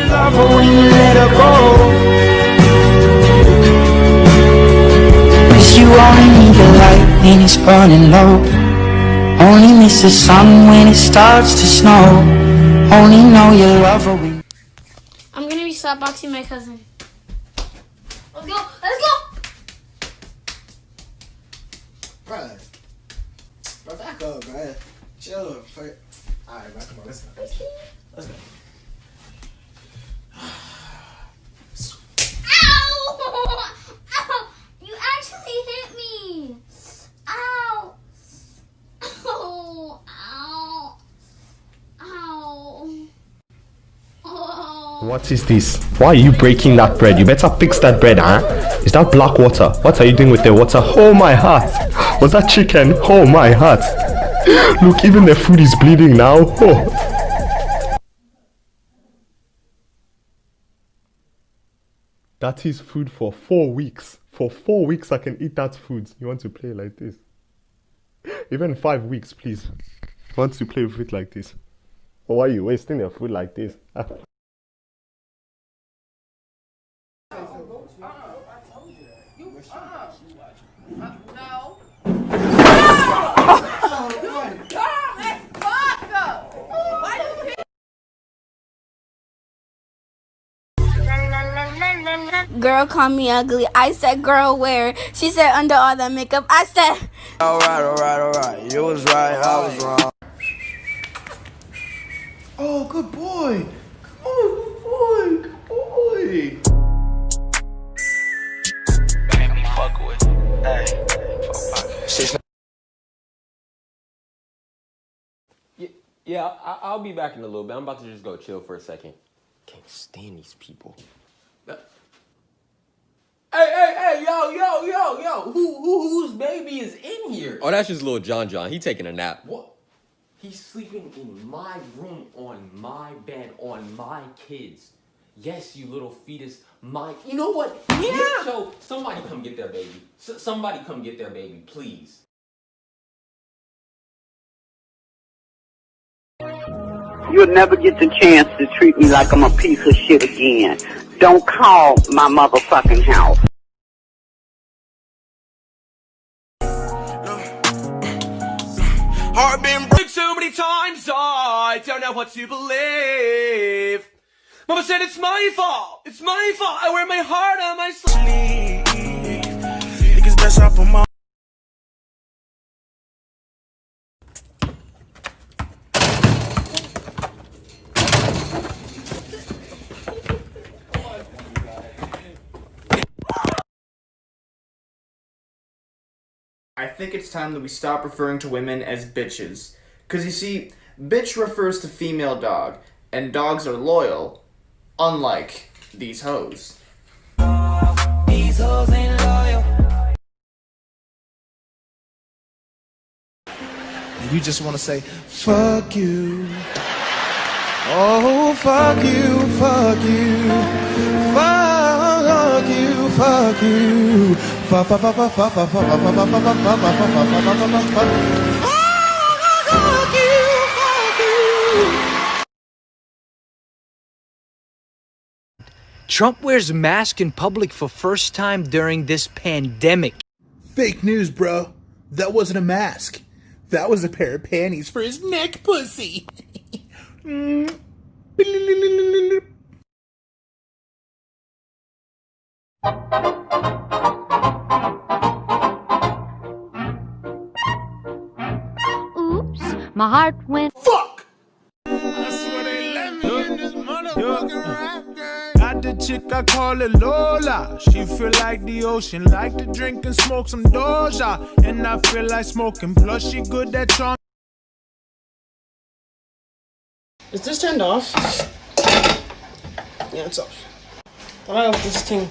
love her when you let her go. Cause you only need the light when it's burning low. Only miss the sun when it starts to snow. Only know you love her when... I'm gonna be slapboxing my cousin. Let's go! Let's go! Bruh, back up, bruh. Chill. Alright, bro, come on, let's go. Let's go. Ow! Ow! You actually hit me! Ow! Ow! Ow! Ow! Oh. What is this? Why are you breaking that bread? You better fix that bread, huh? Is that black water? What are you doing with the water? Oh my heart! Was that chicken? Oh my heart! Look, even the food is bleeding now. Oh. That is food for 4 weeks. For 4 weeks I can eat that food. You want to play like this? Even 5 weeks, please. You want to play with it like this? Or why are you wasting the food like this? Girl called me ugly. I said, girl, where? She said, under all that makeup. I said, Alright. You was right, I was wrong. Oh, good boy. Oh, good boy. Good boy. Yeah, I'll be back in a little bit. I'm about to just go chill for a second. Can't stand these people. Hey, yo. Whose baby is in here? Oh, that's just little John. He taking a nap. What? He's sleeping in my room, on my bed, on my kids. Yes, you little fetus. You know what? Yeah. So somebody come get their baby. Somebody come get their baby, please. You'll never get the chance to treat me like I'm a piece of shit again. Don't call my motherfucking house. Heart been broken so many times, I don't know what to believe. Mama said it's my fault. It's my fault. I wear my heart on my sleeve. Think it's best I put my... I think it's time that we stop referring to women as bitches. Cause you see, bitch refers to female dog, and dogs are loyal, unlike these hoes. These hoes ain't loyal. You just want to say, fuck you. Oh, fuck you, fuck you. Fuck you, fuck you. Fuck, fuck, fuck, fuck, fuck, fuck, fuck, fuck, fuck, fuck, fuck, fuck, fuck, fuck, fuck you, fuck you. Trump wears a mask in public for first time during this pandemic. Fake news, bro. That wasn't a mask. That was a pair of panties for his neck pussy. Oops, my heart went. Fuck! I swear they let me in this motherfucking rap game. Got the chick, I call it Lola. She feel like the ocean, like to drink and smoke some Doja. And I feel like smoking, plus she good at charm. Is this turned off? Yeah, it's off. I don't know if this thing...